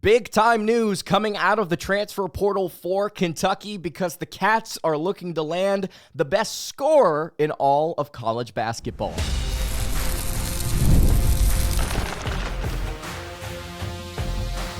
Big time news coming out of the transfer portal for Kentucky because the Cats are looking to land the best scorer in all of college basketball.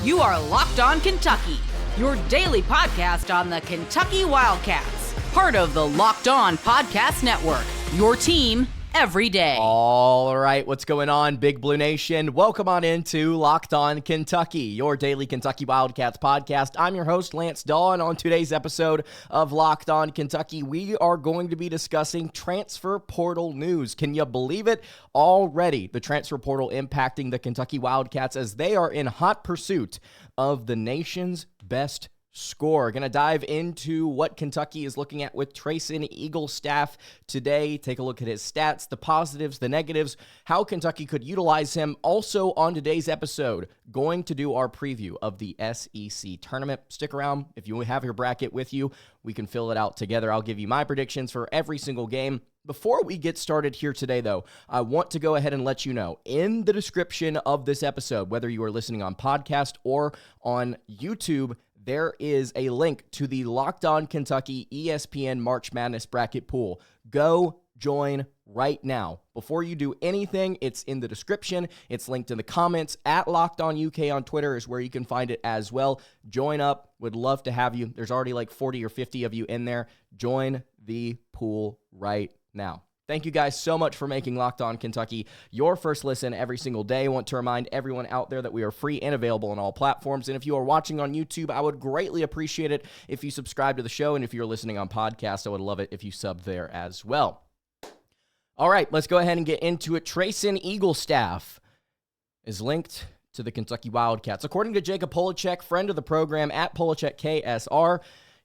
You are Locked On Kentucky, your daily podcast on the Kentucky Wildcats, part of the Locked On Podcast Network, your team every day. All right, what's going on, Big Blue Nation? Welcome on into Locked On Kentucky, your daily Kentucky Wildcats podcast. I'm your host, Lance Dawe, and on today's episode of Locked On Kentucky, we are going to be discussing transfer portal news. Can you believe it? Already, the transfer portal impacting the Kentucky Wildcats as they are in hot pursuit of the nation's best scorer. Going to dive into what Kentucky is looking at with Treysen Eaglestaff today. Take a look at his stats, the positives, the negatives, how Kentucky could utilize him. Also on today's episode, going to do our preview of the SEC tournament. Stick around. If you have your bracket with you, we can fill it out together. I'll give you my predictions for every single game. Before we get started here today, though, I want to go ahead and let you know, in the description of this episode, whether you are listening on podcast or on YouTube, there is a link to the Locked On Kentucky ESPN March Madness bracket pool. Go join right now. Before you do anything, it's in the description. It's linked in the comments. At Locked On UK on Twitter is where you can find it as well. Join up. Would love to have you. There's already like 40 or 50 of you in there. Join the pool right now. Thank you guys so much for making Locked On Kentucky your first listen every single day. I want to remind everyone out there that we are free and available on all platforms. And if you are watching on YouTube, I would greatly appreciate it if you subscribe to the show. And if you're listening on podcast, I would love it if you sub there as well. All right, let's go ahead and get into it. Treysen Eaglestaff is linked to the Kentucky Wildcats. According to Jacob Polacek, friend of the program at Polacek KSR,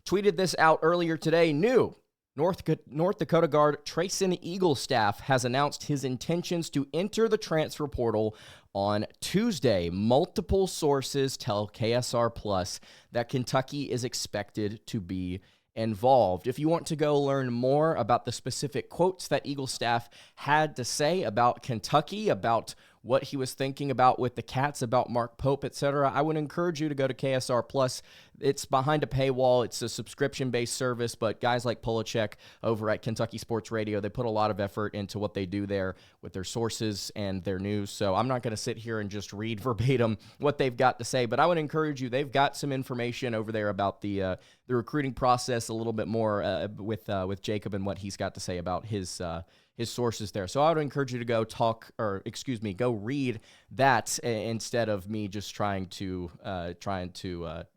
tweeted this out earlier today. North Dakota guard Treysen Eaglestaff has announced his intentions to enter the transfer portal on Tuesday. Multiple sources tell KSR Plus that Kentucky is expected to be involved. If you want to go learn more about the specific quotes that Eaglestaff had to say about Kentucky, about what he was thinking about with the Cats, about Mark Pope, etc., I would encourage you to go to KSR Plus. It's behind a paywall. It's a subscription-based service, but guys like Polacek over at Kentucky Sports Radio, they put a lot of effort into what they do there with their sources and their news. So I'm not going to sit here and just read verbatim what they've got to say, but I would encourage you. They've got some information over there about the recruiting process a little bit more with Jacob and what he's got to say about his sources there. So I would encourage you to go read that instead of me just trying to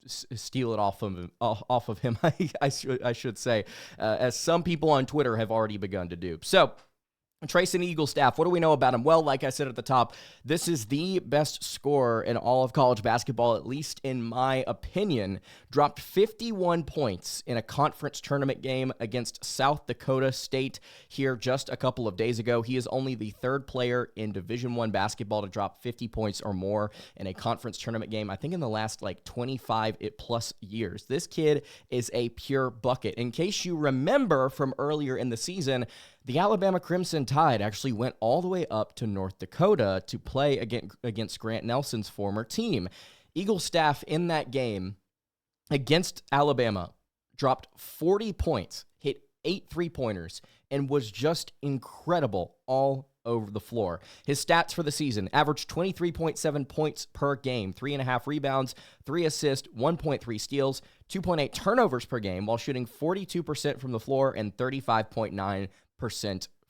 steal it off of him. I should say, as some people on Twitter have already begun to do. So Treysen Eaglestaff, what do we know about him? Well, like I said at the top, this is the best scorer in all of college basketball, at least in my opinion. Dropped 51 points in a conference tournament game against South Dakota State here just a couple of days ago. He is only the third player in Division I basketball to drop 50 points or more in a conference tournament game, I think in the last 25 plus years. This kid is a pure bucket. In case you remember from earlier in the season, the Alabama Crimson Tide actually went all the way up to North Dakota to play against Grant Nelson's former team. Eaglestaff in that game against Alabama dropped 40 points, hit 8 3-pointers, and was just incredible all over the floor. His stats for the season: averaged 23.7 points per game, 3.5 rebounds, 3 assists, 1.3 steals, 2.8 turnovers per game, while shooting 42% from the floor and 35.9%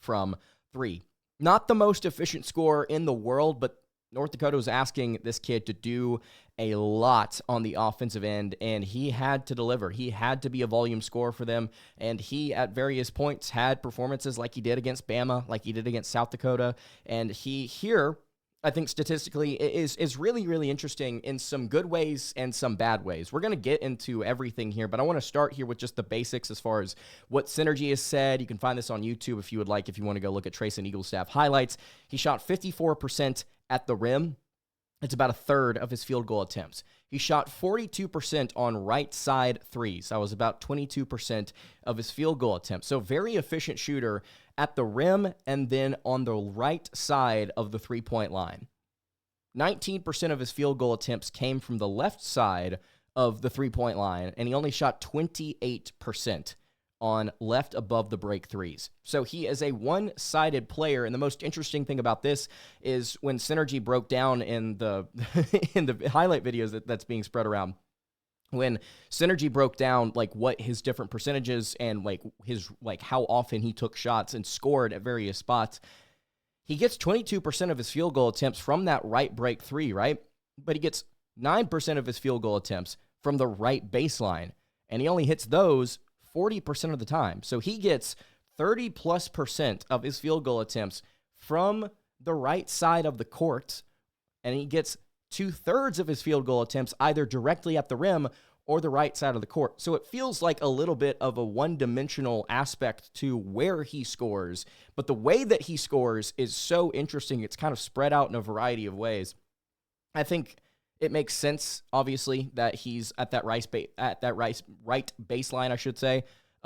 from three. Not the most efficient scorer in the world, but North Dakota was asking this kid to do a lot on the offensive end, and he had to deliver. He had to be a volume scorer for them, and he, at various points, had performances like he did against Bama, like he did against South Dakota, and he here, I think statistically, is really, really interesting in some good ways and some bad ways. We're going to get into everything here, but I want to start here with just the basics as far as what Synergy has said. You can find this on YouTube if you would like, if you want to go look at Treysen Eaglestaff highlights. He shot 54% at the rim. It's about a third of his field goal attempts. He shot 42% on right side threes. That was about 22% of his field goal attempts. So very efficient shooter at the rim and then on the right side of the three-point line. 19% of his field goal attempts came from the left side of the three-point line, and he only shot 28% on left above the break threes. So he is a one-sided player, and the most interesting thing about this is when Synergy broke down in the in the highlight videos that's being spread around, when Synergy broke down like what his different percentages and like his like how often he took shots and scored at various spots, he gets 22% of his field goal attempts from that right break three, right? But he gets 9% of his field goal attempts from the right baseline, and he only hits those 40% of the time. So he gets 30+% of his field goal attempts from the right side of the court, and he gets 2/3 of his field goal attempts either directly at the rim or the right side of the court. So it feels like a little bit of a one-dimensional aspect to where he scores, but the way that he scores is so interesting. It's kind of spread out in a variety of ways. I think it makes sense, obviously, that he's at that right baseline, I should say,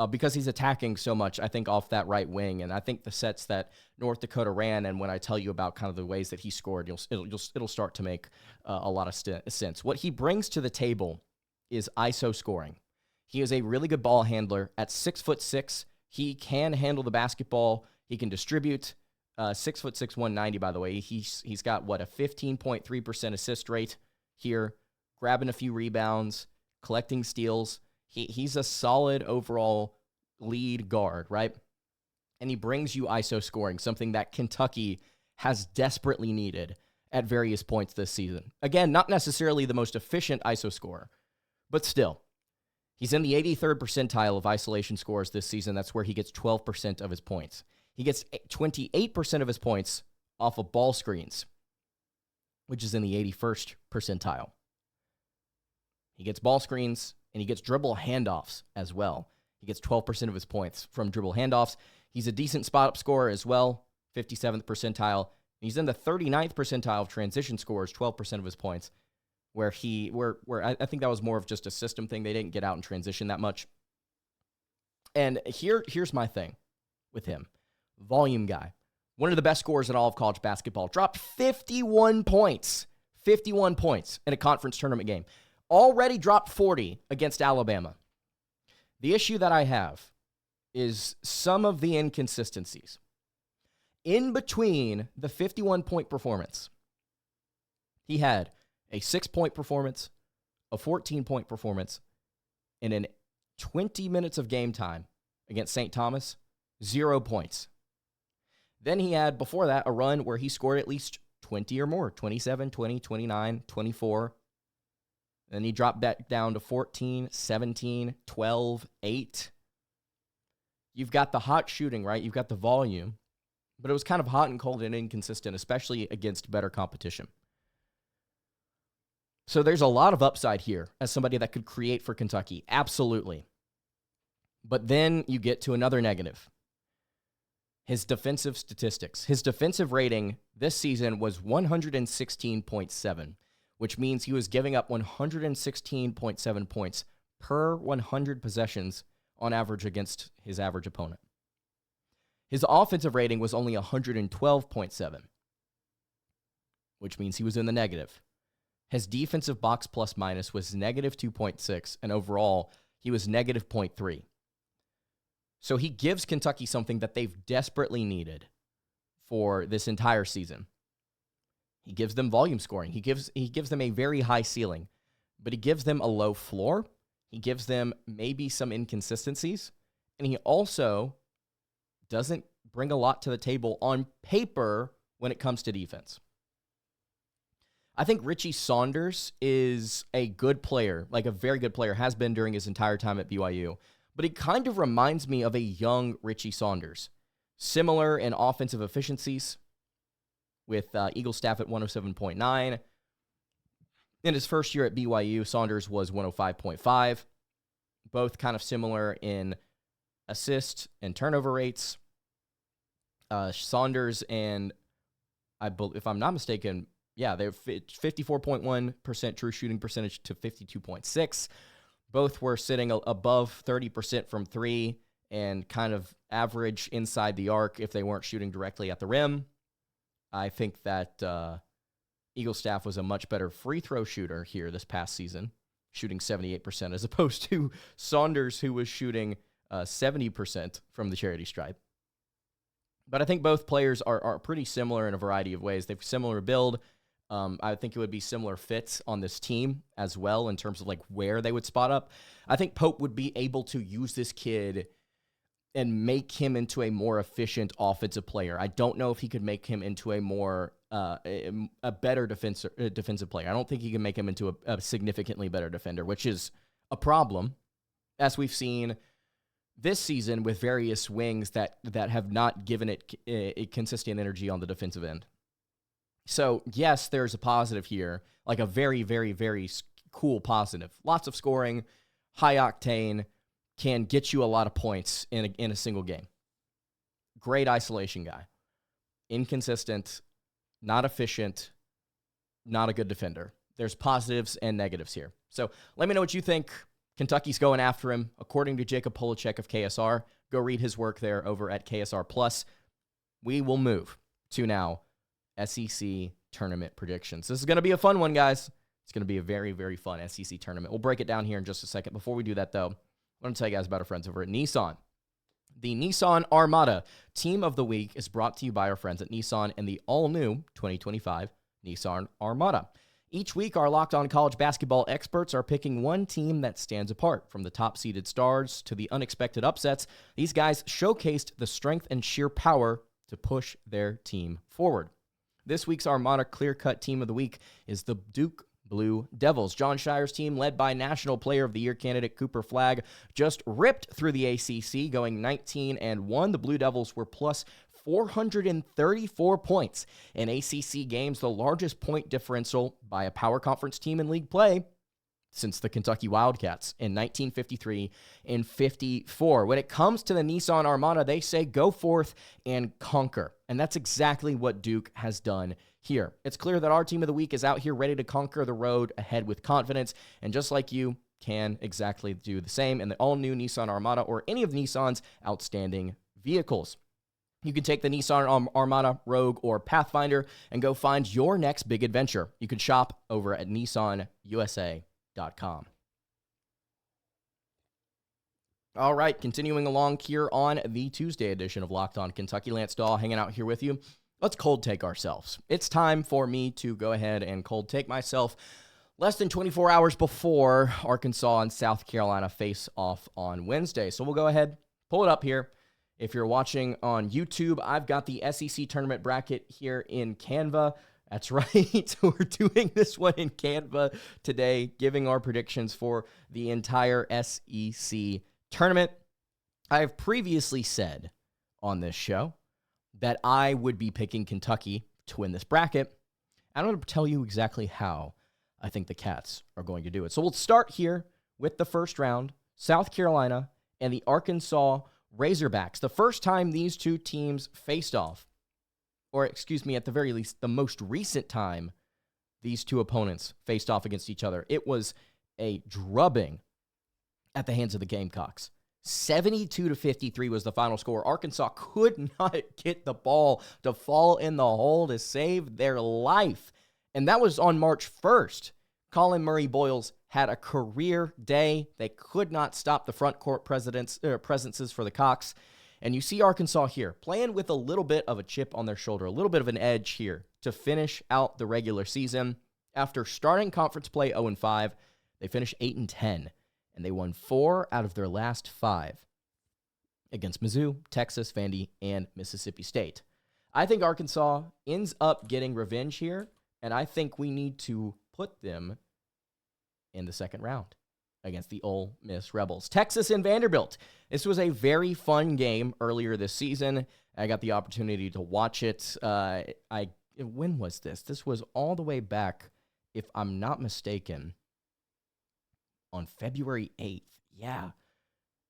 because he's attacking so much, I think, off that right wing. And I think the sets that North Dakota ran, and when I tell you about kind of the ways that he scored, it'll start to make a lot of sense. What he brings to the table is ISO scoring. He is a really good ball handler. At 6'6", he can handle the basketball. He can distribute. 6'6", 190, by the way. He's got, a 15.3% assist rate here, grabbing a few rebounds, collecting steals. He's a solid overall lead guard, right? And he brings you ISO scoring, something that Kentucky has desperately needed at various points this season. Again, not necessarily the most efficient ISO scorer, but still, he's in the 83rd percentile of isolation scores this season. That's where he gets 12% of his points. He gets 28% of his points off of ball screens, which is in the 81st percentile. He gets ball screens, and he gets dribble handoffs as well. He gets 12% of his points from dribble handoffs. He's a decent spot-up scorer as well, 57th percentile. He's in the 39th percentile of transition scores, 12% of his points, where I think that was more of just a system thing. They didn't get out in transition that much. And here's my thing with him. Volume guy. One of the best scorers in all of college basketball. Dropped 51 points. 51 points in a conference tournament game. Already dropped 40 against Alabama. The issue that I have is some of the inconsistencies. In between the 51-point performance, he had a 6-point performance, a 14-point performance, and in 20 minutes of game time against St. Thomas, 0 points. Then he had, before that, a run where he scored at least 20 or more, 27, 20, 29, 24. Then he dropped back down to 14, 17, 12, 8. You've got the hot shooting, right? You've got the volume. But it was kind of hot and cold and inconsistent, especially against better competition. So there's a lot of upside here as somebody that could create for Kentucky. Absolutely. But then you get to another negative. His defensive statistics. His defensive rating this season was 116.7, which means he was giving up 116.7 points per 100 possessions on average against his average opponent. His offensive rating was only 112.7, which means he was in the negative. His defensive box plus minus was negative 2.6, and overall, he was negative 0.3. So he gives Kentucky something that they've desperately needed for this entire season. He gives them volume scoring. He gives them a very high ceiling, but he gives them a low floor. He gives them maybe some inconsistencies, and he also doesn't bring a lot to the table on paper when it comes to defense. I think Richie Saunders is a good player, like a very good player, has been during his entire time at BYU, but he kind of reminds me of a young Richie Saunders. Similar in offensive efficiencies, with Eaglestaff at 107.9. In his first year at BYU, Saunders was 105.5. Both kind of similar in assist and turnover rates. Saunders and, if I'm not mistaken, they're 54.1% true shooting percentage to 52.6. Both were sitting above 30% from three and kind of average inside the arc if they weren't shooting directly at the rim. I think that Eaglestaff was a much better free throw shooter here this past season, shooting 78% as opposed to Saunders, who was shooting 70% from the charity stripe. But I think both players are pretty similar in a variety of ways. They have similar build. I think it would be similar fits on this team as well in terms of like where they would spot up. I think Pope would be able to use this kid and make him into a more efficient offensive player. I don't know if he could make him into a more a better defensive player. I don't think he can make him into a significantly better defender, which is a problem, as we've seen this season with various wings that have not given it a consistent energy on the defensive end. So, yes, there's a positive here, like a very, very, very cool positive. Lots of scoring, high octane, can get you a lot of points in a single game. Great isolation guy. Inconsistent, not efficient, not a good defender. There's positives and negatives here. So let me know what you think. Kentucky's going after him. According to Jacob Polachek of KSR, go read his work there over at KSR Plus. We will move to now SEC tournament predictions. This is going to be a fun one, guys. It's going to be a very, very fun SEC tournament. We'll break it down here in just a second. Before we do that, though, I want to tell you guys about our friends over at Nissan. The Nissan Armada Team of the Week is brought to you by our friends at Nissan and the all-new 2025 Nissan Armada. Each week, our Locked On College basketball experts are picking one team that stands apart. From the top-seeded stars to the unexpected upsets, these guys showcased the strength and sheer power to push their team forward. This week's Armada clear-cut Team of the Week is the Duke Blue Devils. John Shire's team, led by National Player of the Year candidate Cooper Flagg, just ripped through the ACC, going 19-1. The Blue Devils were plus 434 points in ACC games, the largest point differential by a power conference team in league play since the Kentucky Wildcats in 1953 and 54. When it comes to the Nissan Armada, they say go forth and conquer. And that's exactly what Duke has done here. It's clear that our Team of the Week is out here ready to conquer the road ahead with confidence. And just like you can exactly do the same in the all-new Nissan Armada or any of Nissan's outstanding vehicles. You can take the Nissan Armada, Rogue, or Pathfinder and go find your next big adventure. You can shop over at nissanusa.com. All right, continuing along here on the Tuesday edition of Locked On Kentucky. Lance Dawe hanging out here with you. Let's cold take ourselves. It's time for me to go ahead and cold take myself less than 24 hours before Arkansas and South Carolina face off on Wednesday. So we'll go ahead, pull it up here. If you're watching on YouTube, I've got the SEC tournament bracket here in Canva. That's right. We're doing this one in Canva today, giving our predictions for the entire SEC tournament. I have previously said on this show that I would be picking Kentucky to win this bracket. I'm going to tell you exactly how I think the Cats are going to do it. So we'll start here with the first round, South Carolina and the Arkansas Razorbacks. The first time these two teams faced off, or excuse me, at the very least, the most recent time these two opponents faced off against each other, it was a drubbing at the hands of the Gamecocks. 72-53 was the final score. Arkansas could not get the ball to fall in the hole to save their life. And that was on March 1st. Colin Murray Boyles had a career day. They could not stop the front court presences for the Cox. And you see Arkansas here playing with a little bit of a chip on their shoulder, a little bit of an edge here to finish out the regular season. After starting conference play 0-5, they finished 8-10. And they won 4 out of their last 5 against Mizzou, Texas, Vandy, and Mississippi State. I think Arkansas ends up getting revenge here, and I think we need to put them in the second round against the Ole Miss Rebels. Texas and Vanderbilt. This was a very fun game earlier this season. I got the opportunity to watch it. When was this? This was all the way back, if I'm not mistaken, on February 8th. Yeah.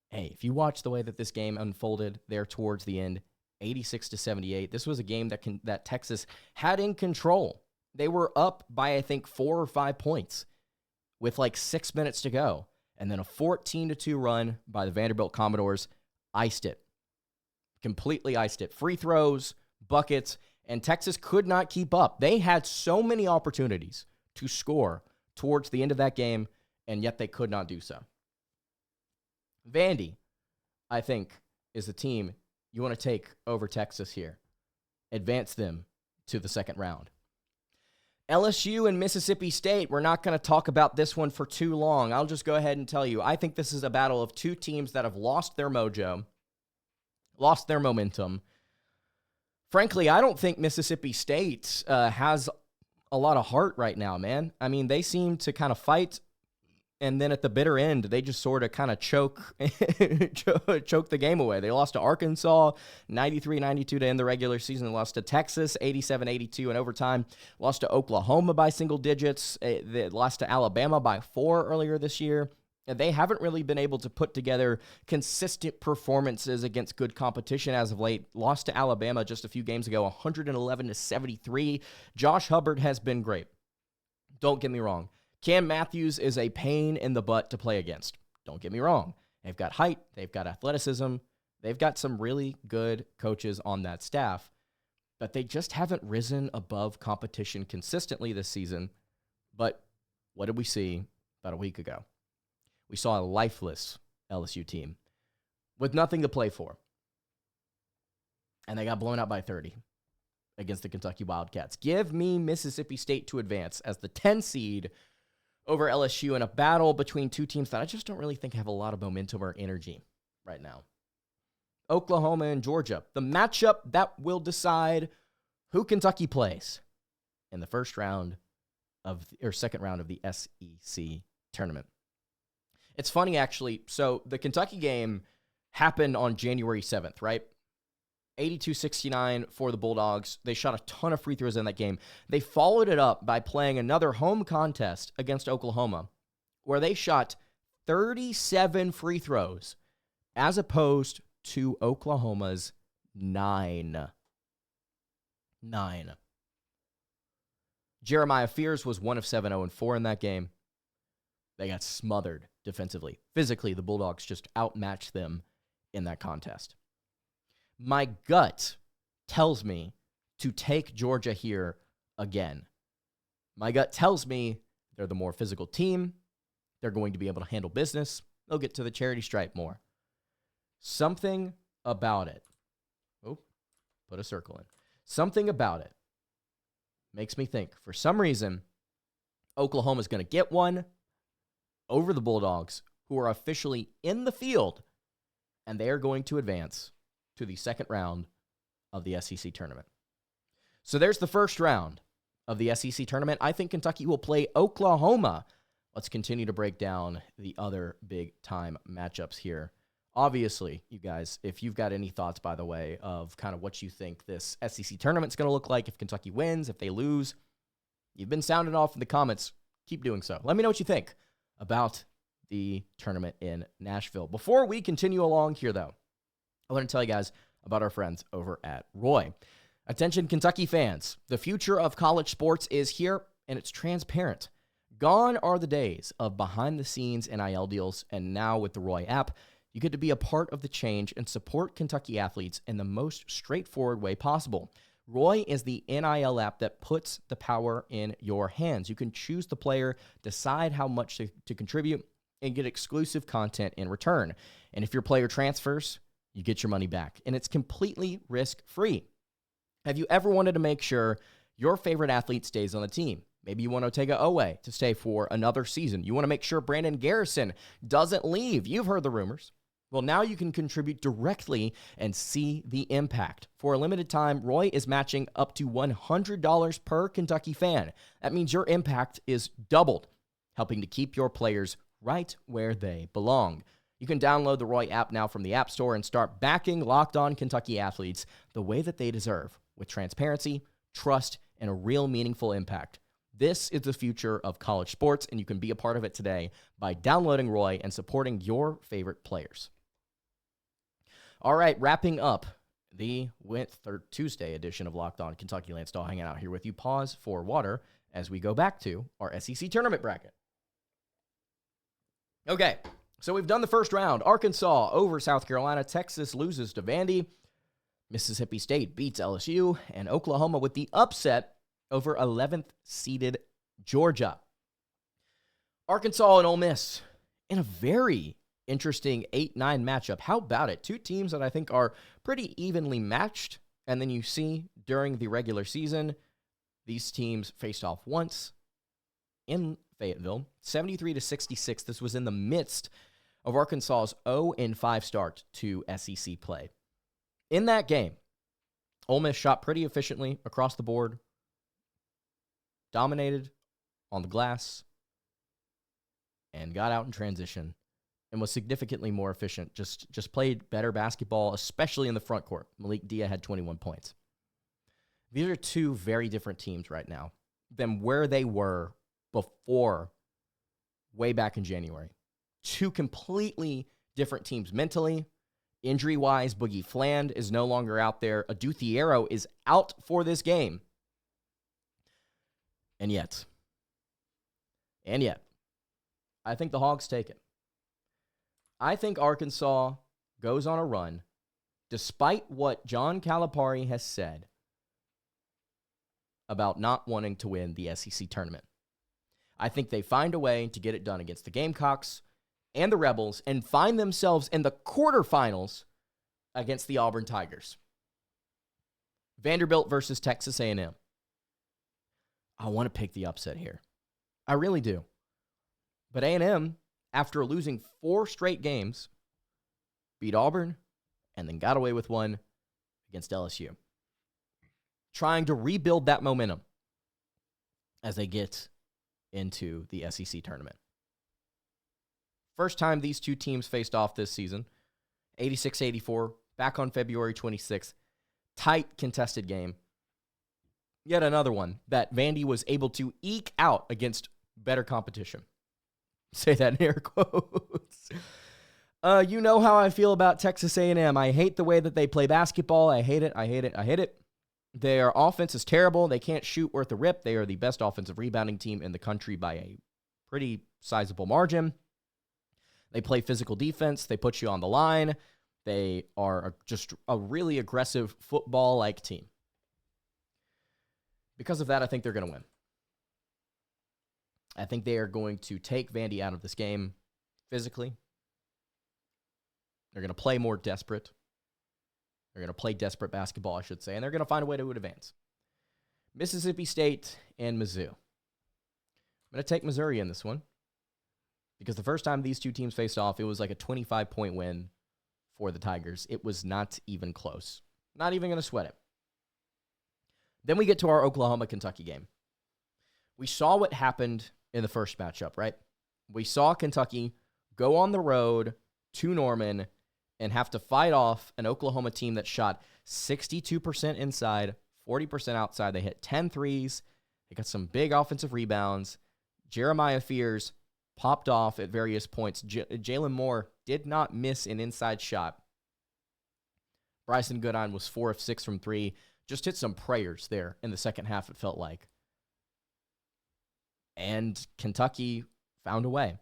Hey, if you watch the way that this game unfolded there towards the end, 86-78, this was a game that Texas had in control. They were up by, I think, 4 or 5 points with like 6 minutes to go. And then a 14-2 run by the Vanderbilt Commodores iced it. Completely iced it. Free throws, buckets, and Texas could not keep up. They had so many opportunities to score towards the end of that game, and yet they could not do so. Vandy, I think, is the team you want to take over Texas here. Advance them to the second round. LSU and Mississippi State, we're not going to talk about this one for too long. I'll just go ahead and tell you, I think this is a battle of two teams that have lost their mojo, lost their momentum. Frankly, I don't think Mississippi State has a lot of heart right now, man. I mean, they seem to kind of fight, and then at the bitter end, they just sort of kind of choke the game away. They lost to Arkansas 93-92 to end the regular season. They lost to Texas 87-82 in overtime. Lost to Oklahoma by single digits. They lost to Alabama by 4 earlier this year. And they haven't really been able to put together consistent performances against good competition as of late. Lost to Alabama just a few games ago, 111-73. Josh Hubbard has been great. Don't get me wrong. Cam Matthews is a pain in the butt to play against. Don't get me wrong. They've got height. They've got athleticism. They've got some really good coaches on that staff. But they just haven't risen above competition consistently this season. But what did we see about a week ago? We saw a lifeless LSU team with nothing to play for. And they got blown out by 30 against the Kentucky Wildcats. Give me Mississippi State to advance as the 10 seed over LSU in a battle between two teams that I just don't really think have a lot of momentum or energy right now. Oklahoma and Georgia, the matchup that will decide who Kentucky plays in the second round of the SEC tournament. It's funny, actually. So the Kentucky game happened on January 7th, right? 82-69 for the Bulldogs. They shot a ton of free throws in that game. They followed it up by playing another home contest against Oklahoma, where they shot 37 free throws, as opposed to Oklahoma's 9. Jeremiah Fears was 1 of 7, 0-4 in that game. They got smothered defensively. Physically, the Bulldogs just outmatched them in that contest. My gut tells me to take Georgia here again. My gut tells me they're the more physical team. They're going to be able to handle business. They'll get to the charity stripe more. Something about it. Oh, put a circle in. Something about it makes me think, for some reason, Oklahoma's going to get one over the Bulldogs, who are officially in the field, and they are going to advance to the second round of the SEC tournament. So there's the first round of the SEC tournament. I think Kentucky will play Oklahoma. Let's continue to break down the other big-time matchups here. Obviously, you guys, if you've got any thoughts, by the way, of kind of what you think this SEC tournament's going to look like, if Kentucky wins, if they lose, you've been sounding off in the comments. Keep doing so. Let me know what you think about the tournament in Nashville. Before we continue along here, though, I want to tell you guys about our friends over at Roy. Attention, Kentucky fans. The future of college sports is here, and it's transparent. Gone are the days of behind-the-scenes NIL deals, and now with the Roy app, you get to be a part of the change and support Kentucky athletes in the most straightforward way possible. Roy is the NIL app that puts the power in your hands. You can choose the player, decide how much to contribute, and get exclusive content in return. And if your player transfers, you get your money back. And it's completely risk-free. Have you ever wanted to make sure your favorite athlete stays on the team? Maybe you want Otega Owe to stay for another season. You want to make sure Brandon Garrison doesn't leave. You've heard the rumors. Well, now you can contribute directly and see the impact. For a limited time, Roy is matching up to $100 per Kentucky fan. That means your impact is doubled, helping to keep your players right where they belong. You can download the Roy app now from the App Store and start backing Locked On Kentucky athletes the way that they deserve, with transparency, trust, and a real meaningful impact. This is the future of college sports, and you can be a part of it today by downloading Roy and supporting your favorite players. All right, wrapping up the Tuesday edition of Locked On Kentucky. Lance Dawe hanging out here with you. Pause for water as we go back to our SEC tournament bracket. Okay, so we've done the first round. Arkansas over South Carolina. Texas loses to Vandy. Mississippi State beats LSU, and Oklahoma with the upset over 11th seeded Georgia. Arkansas and Ole Miss in a very interesting 8-9 matchup. How about it? Two teams that I think are pretty evenly matched. And then you see during the regular season, these teams faced off once in Fayetteville, 73-66. This was in the midst of Arkansas's 0-5 start to SEC play. In that game, Ole Miss shot pretty efficiently across the board, dominated on the glass, and got out in transition and was significantly more efficient, just played better basketball, especially in the front court. Malik Dia had 21 points. These are two very different teams right now than where they were before, way back in January. Two completely different teams mentally. Injury-wise, Boogie Fland is no longer out there. Adu Thiero is out for this game. And yet, I think the Hogs take it. I think Arkansas goes on a run, despite what John Calipari has said about not wanting to win the SEC tournament. I think they find a way to get it done against the Gamecocks and the Rebels and find themselves in the quarterfinals against the Auburn Tigers. Vanderbilt versus Texas A&M. I want to pick the upset here. I really do. But A&M, after losing 4 straight games, beat Auburn and then got away with one against LSU. Trying to rebuild that momentum as they get into the SEC tournament. First time these two teams faced off this season, 86-84, back on February 26th. Tight, contested game. Yet another one that Vandy was able to eke out against better competition. Say that in air quotes. You know how I feel about Texas A&M. I hate the way that they play basketball. I hate it. Their offense is terrible. They can't shoot worth a rip. They are the best offensive rebounding team in the country by a pretty sizable margin. They play physical defense. They put you on the line. They are just a really aggressive football-like team. Because of that, I think they're going to win. I think they are going to take Vandy out of this game physically. They're going to play more desperate. They're going to play desperate basketball, I should say, and they're going to find a way to advance. Mississippi State and Mizzou. I'm going to take Missouri in this one because the first time these two teams faced off, it was like a 25-point win for the Tigers. It was not even close. Not even going to sweat it. Then we get to our Oklahoma-Kentucky game. We saw what happened in the first matchup, right? We saw Kentucky go on the road to Norman and have to fight off an Oklahoma team that shot 62% inside, 40% outside. They hit 10 threes. They got some big offensive rebounds. Jeremiah Fears popped off at various points. Jalen Moore did not miss an inside shot. Bryson Goodine was 4 of 6 from 3. Just hit some prayers there in the second half, it felt like. And Kentucky found a way.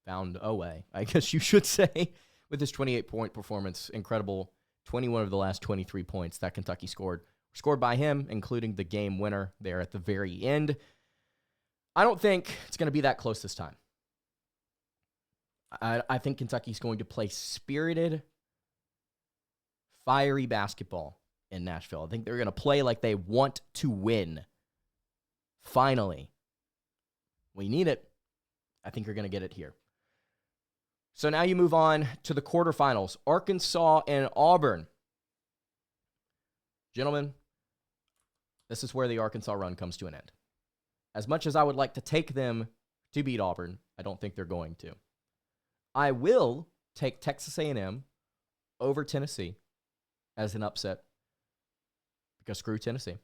Found a way, I guess you should say, with his 28-point performance. Incredible. 21 of the last 23 points that Kentucky scored were scored by him, including the game winner there at the very end. I don't think it's going to be that close this time. I think Kentucky's going to play spirited, fiery basketball in Nashville. I think they're going to play like they want to win. Finally. We need it. I think you're going to get it here. So now you move on to the quarterfinals. Arkansas and Auburn. Gentlemen, this is where the Arkansas run comes to an end. As much as I would like to take them to beat Auburn, I don't think they're going to. I will take Texas A&M over Tennessee as an upset because screw Tennessee.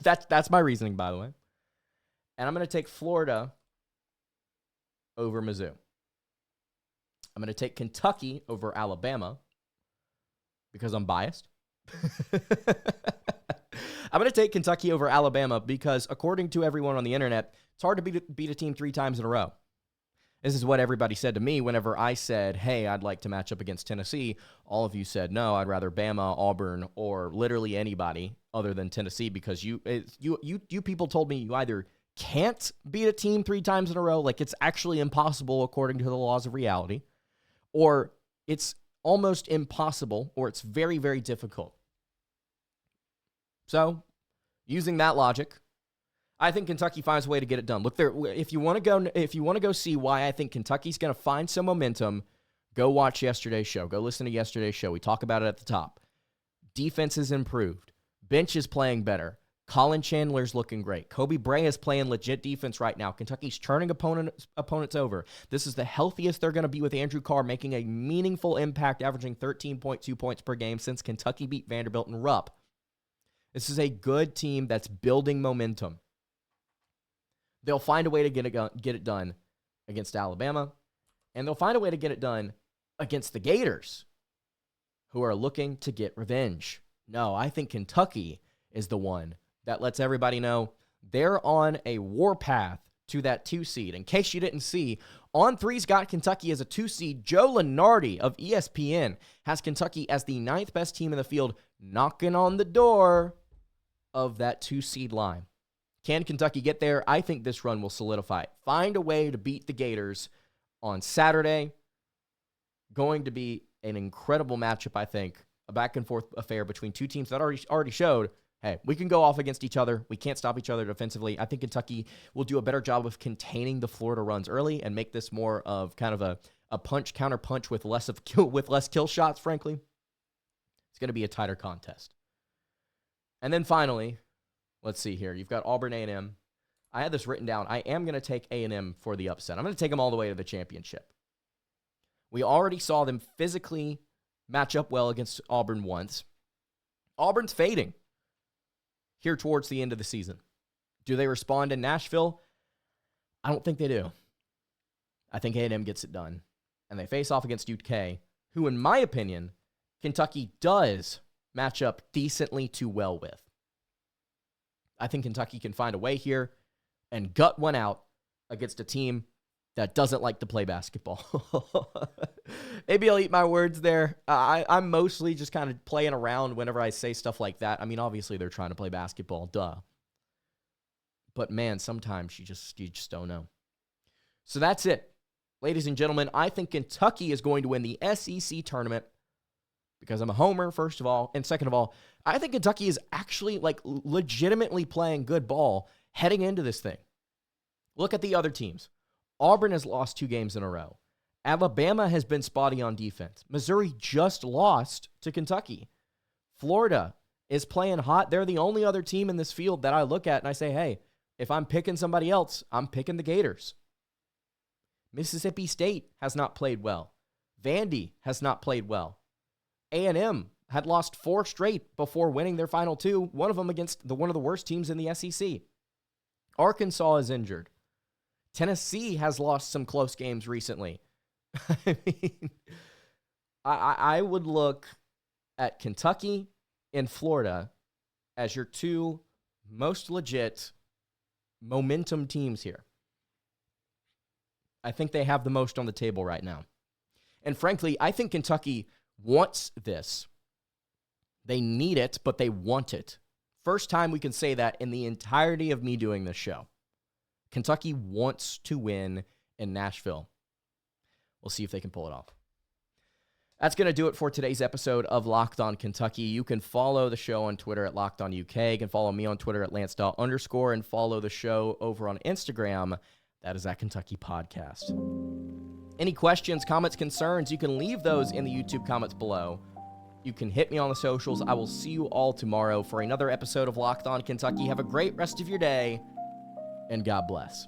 That's my reasoning, by the way. And I'm going to take Florida over Mizzou. I'm going to take Kentucky over Alabama because I'm biased. I'm going to take Kentucky over Alabama because, according to everyone on the internet, it's hard to beat a team 3 times in a row. This is what everybody said to me whenever I said, hey, I'd like to match up against Tennessee. All of you said, no, I'd rather Bama, Auburn, or literally anybody other than Tennessee, because you people told me you either can't beat a team 3 times in a row, like it's actually impossible according to the laws of reality, or it's almost impossible, or it's very, very difficult. So, using that logic, I think Kentucky finds a way to get it done. Look, there. If you want to go see why I think Kentucky's going to find some momentum, go watch yesterday's show. Go listen to yesterday's show. We talk about it at the top. Defense has improved. Bench is playing better. Colin Chandler's looking great. Kobe Bray is playing legit defense right now. Kentucky's turning opponents over. This is the healthiest they're going to be with Andrew Carr making a meaningful impact, averaging 13.2 points per game since Kentucky beat Vanderbilt and Rupp. This is a good team that's building momentum. They'll find a way to get it done against Alabama, and they'll find a way to get it done against the Gators, who are looking to get revenge. No, I think Kentucky is the one that lets everybody know they're on a warpath to that 2 seed. In case you didn't see, On3's got Kentucky as a 2 seed. Joe Lunardi of ESPN has Kentucky as the 9th best team in the field, knocking on the door of that 2 seed line. Can Kentucky get there? I think this run will solidify it. Find a way to beat the Gators on Saturday. Going to be an incredible matchup, I think. A back-and-forth affair between 2 teams that already showed, hey, we can go off against each other. We can't stop each other defensively. I think Kentucky will do a better job of containing the Florida runs early and make this more of kind of a punch-counter-punch with less kill shots, frankly. It's going to be a tighter contest. And then finally, let's see here. You've got Auburn A&M. I had this written down. I am going to take A&M for the upset. I'm going to take them all the way to the championship. We already saw them physically match up well against Auburn once. Auburn's fading here towards the end of the season. Do they respond in Nashville? I don't think they do. I think A&M gets it done. And they face off against UK, who, in my opinion, Kentucky does match up decently to well with. I think Kentucky can find a way here and gut one out against a team that doesn't like to play basketball. Maybe I'll eat my words there. I'm mostly just kind of playing around whenever I say stuff like that. I mean, obviously they're trying to play basketball, duh. But man, sometimes you just don't know. So that's it. Ladies and gentlemen, I think Kentucky is going to win the SEC tournament because I'm a homer, first of all. And second of all, I think Kentucky is actually legitimately playing good ball heading into this thing. Look at the other teams. Auburn has lost 2 games in a row. Alabama has been spotty on defense. Missouri just lost to Kentucky. Florida is playing hot. They're the only other team in this field that I look at and I say, hey, if I'm picking somebody else, I'm picking the Gators. Mississippi State has not played well. Vandy has not played well. A&M had lost 4 straight before winning their final 2, one of them against one of the worst teams in the SEC. Arkansas is injured. Tennessee has lost some close games recently. I mean, I would look at Kentucky and Florida as your 2 most legit momentum teams here. I think they have the most on the table right now. And frankly, I think Kentucky wants this. They need it, but they want it. First time we can say that in the entirety of me doing this show. Kentucky wants to win in Nashville. We'll see if they can pull it off. That's going to do it for today's episode of Locked On Kentucky. You can follow the show on Twitter at Locked On UK. You can follow me on Twitter at @Lance_, and follow the show over on Instagram. That is at Kentucky Podcast. Any questions, comments, concerns, you can leave those in the YouTube comments below. You can hit me on the socials. I will see you all tomorrow for another episode of Locked On Kentucky. Have a great rest of your day, and God bless.